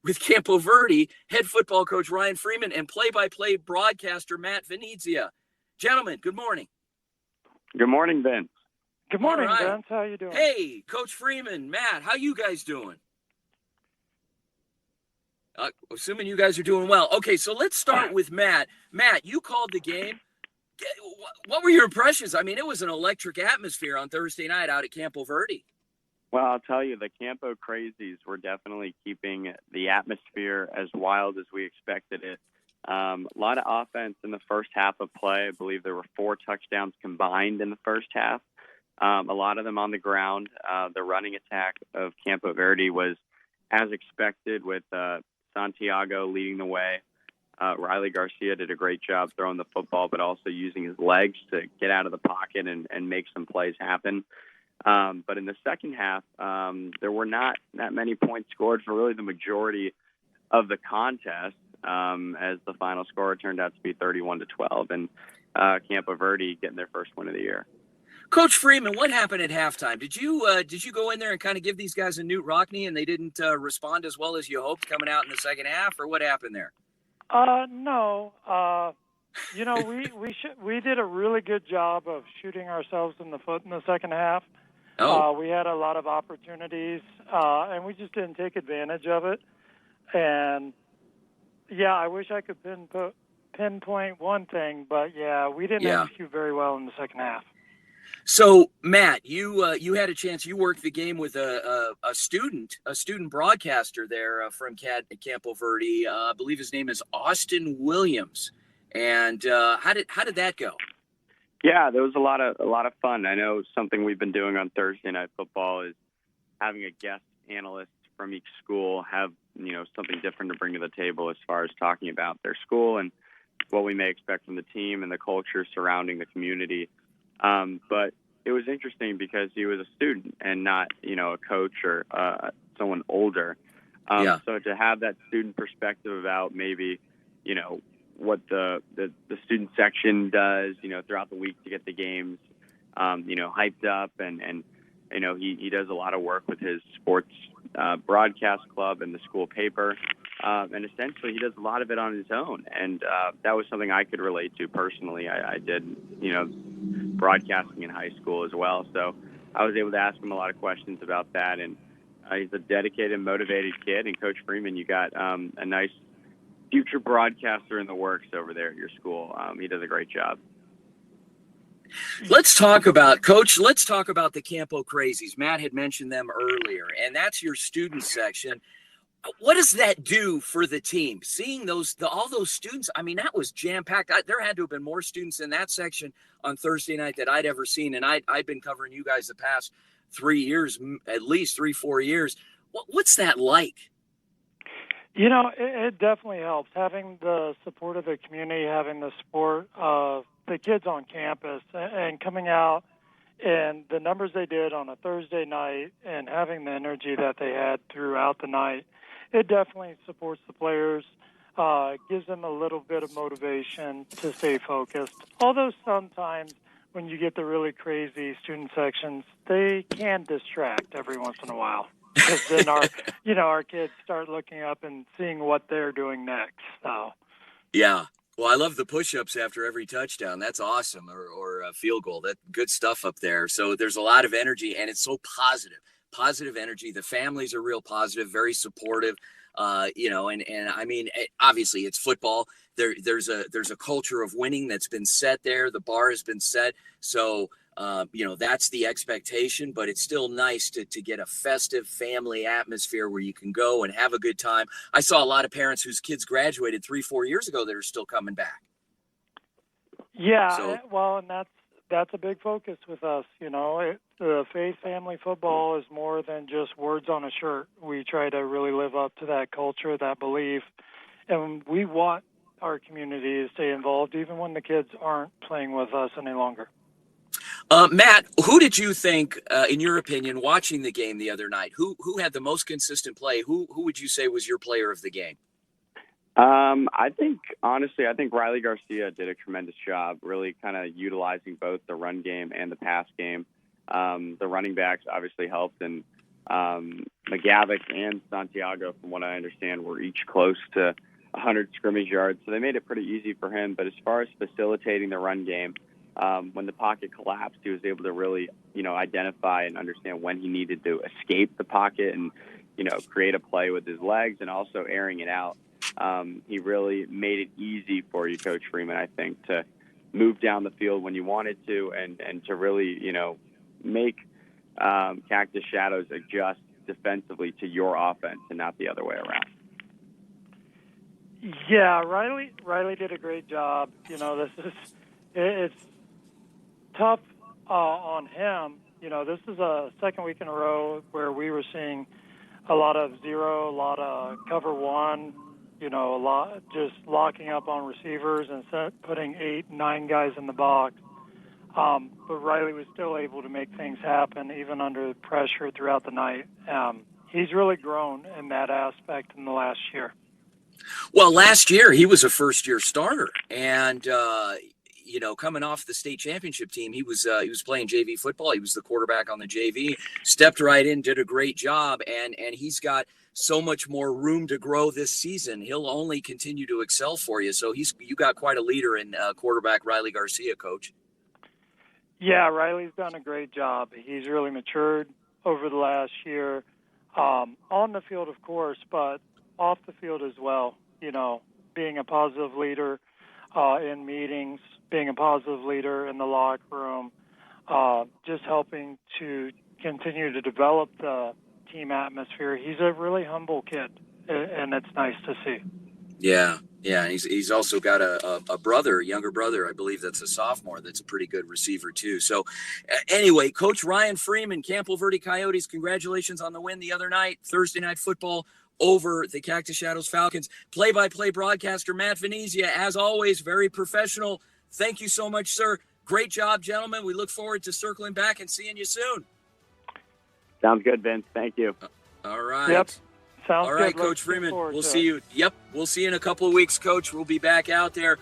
with Campo Verde, head football coach Ryan Freeman, and play-by-play broadcaster Matt Venezia. Gentlemen, good morning. Good morning, Vince. Good morning, All right. Vince. How you doing? Hey, Coach Freeman, Matt, how you guys doing? Assuming you guys are doing well. Okay, so let's start with Matt. Matt, you called the game. What were your impressions? I mean, it was an electric atmosphere on Thursday night out at Campo Verde. Well, I'll tell you, the Campo Crazies were definitely keeping the atmosphere as wild as we expected it. A lot of offense in the first half of play. I believe there were 4 touchdowns combined in the first half. A lot of them on the ground. The running attack of Campo Verde was as expected, with Santiago leading the way. Riley Garcia did a great job throwing the football, but also using his legs to get out of the pocket and make some plays happen. But in the second half, there were not that many points scored for really the majority of the contest, as the final score turned out to be 31-12, and Campo Verde getting their first win of the year. Coach Freeman, what happened at halftime? Did you go in there and kind of give these guys a Newt Rockney, and they didn't respond as well as you hoped coming out in the second half, or what happened there? No. We did a really good job of shooting ourselves in the foot in the second half. We had a lot of opportunities, and we just didn't take advantage of it. And yeah, I wish I could pinpoint one thing, but yeah, we didn't execute very well in the second half. So, Matt, you had a chance. You worked the game with a student broadcaster there from Campo Verde. I believe his name is Austin Williams. And how did that go? Yeah, there was a lot of fun. I know something we've been doing on Thursday Night Football is having a guest analyst from each school have something different to bring to the table as far as talking about their school and what we may expect from the team and the culture surrounding the community. But it was interesting because he was a student and not, a coach or someone older. So to have that student perspective about maybe, what the student section does, throughout the week to get the games, hyped up. And he does a lot of work with his sports broadcast club and the school paper. And essentially he does a lot of it on his own. And that was something I could relate to personally. I did, broadcasting in high school as well. So I was able to ask him a lot of questions about that. And he's a dedicated, motivated kid. And Coach Freeman, you got a nice future broadcaster in the works over there at your school. He does a great job. Let's talk about the Campo Crazies. Matt had mentioned them earlier, and that's your student section. What does that do for the team? Seeing all those students, I mean, that was jam-packed. There had to have been more students in that section on Thursday night that I'd ever seen, and I've been covering you guys the past 3 years, at least 3-4 years. What's that like? It definitely helps. Having the support of the community, having the support of the kids on campus, and coming out and the numbers they did on a Thursday night and having the energy that they had throughout the night, it definitely supports the players, gives them a little bit of motivation to stay focused. Although sometimes when you get the really crazy student sections, they can distract every once in a while. Because then our kids start looking up and seeing what they're doing next. So, yeah. Well, I love the push-ups after every touchdown. That's awesome, or a field goal. That good stuff up there. So there's a lot of energy, and it's so positive energy. The families are real positive, very supportive. And I mean, obviously it's football. There's a culture of winning that's been set there. The bar has been set. So. That's the expectation, but it's still nice to get a festive family atmosphere where you can go and have a good time. I saw a lot of parents whose kids graduated 3-4 years ago that are still coming back. Yeah, well, and that's a big focus with us. The faith family football is more than just words on a shirt. We try to really live up to that culture, that belief, and we want our community to stay involved even when the kids aren't playing with us any longer. Matt, who did you think, in your opinion, watching the game the other night, who had the most consistent play? Who would you say was your player of the game? I think Riley Garcia did a tremendous job, really kind of utilizing both the run game and the pass game. The running backs obviously helped, and McGavick and Santiago, from what I understand, were each close to 100 scrimmage yards, so they made it pretty easy for him. But as far as facilitating the run game, when the pocket collapsed, he was able to really, identify and understand when he needed to escape the pocket and, create a play with his legs and also airing it out. He really made it easy for you, Coach Freeman, I think, to move down the field when you wanted to and to really, make Cactus Shadows adjust defensively to your offense and not the other way around. Yeah, Riley did a great job. It's tough on him. This is a second week in a row where we were seeing a lot of zero, a lot of cover one, a lot just locking up on receivers and putting 8, 9 guys in the box. But Riley was still able to make things happen even under pressure throughout the night. He's really grown in that aspect in the last year. Well, last year he was a first-year starter, and coming off the state championship team, he was playing JV football. He was the quarterback on the JV. Stepped right in, did a great job, and he's got so much more room to grow this season. He'll only continue to excel for you. So you got quite a leader in quarterback Riley Garcia, Coach. Yeah, Riley's done a great job. He's really matured over the last year, on the field, of course, but off the field as well. Being a positive leader in meetings, being a positive leader in the locker room, just helping to continue to develop the team atmosphere. He's a really humble kid, and it's nice to see. Yeah. He's also got a brother, a younger brother, I believe that's a sophomore, that's a pretty good receiver too. So anyway, Coach Ryan Freeman, Campo Verde Coyotes, congratulations on the win the other night, Thursday Night Football over the Cactus Shadows Falcons. Play-by-play broadcaster Matt Venezia, as always, very professional. Thank you so much, sir. Great job, gentlemen. We look forward to circling back and seeing you soon. Sounds good, Vince. Thank you. All right. Yep. Sounds all right, good. Coach Freeman. We'll see you. Yep. We'll see you in a couple of weeks, Coach. We'll be back out there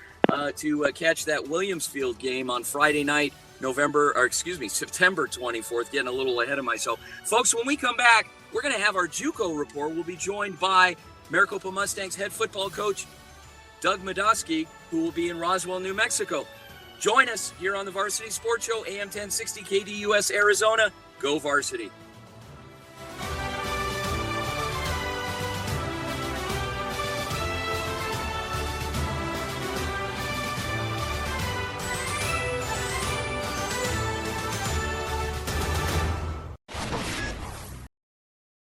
to catch that Williamsfield game on Friday night, September 24th. Getting a little ahead of myself. Folks, when we come back, we're going to have our JUCO report. We'll be joined by Maricopa Mustangs head football coach Doug Madosky, who will be in Roswell, New Mexico. Join us here on the Varsity Sports Show, AM 1060 KDUS Arizona. Go Varsity.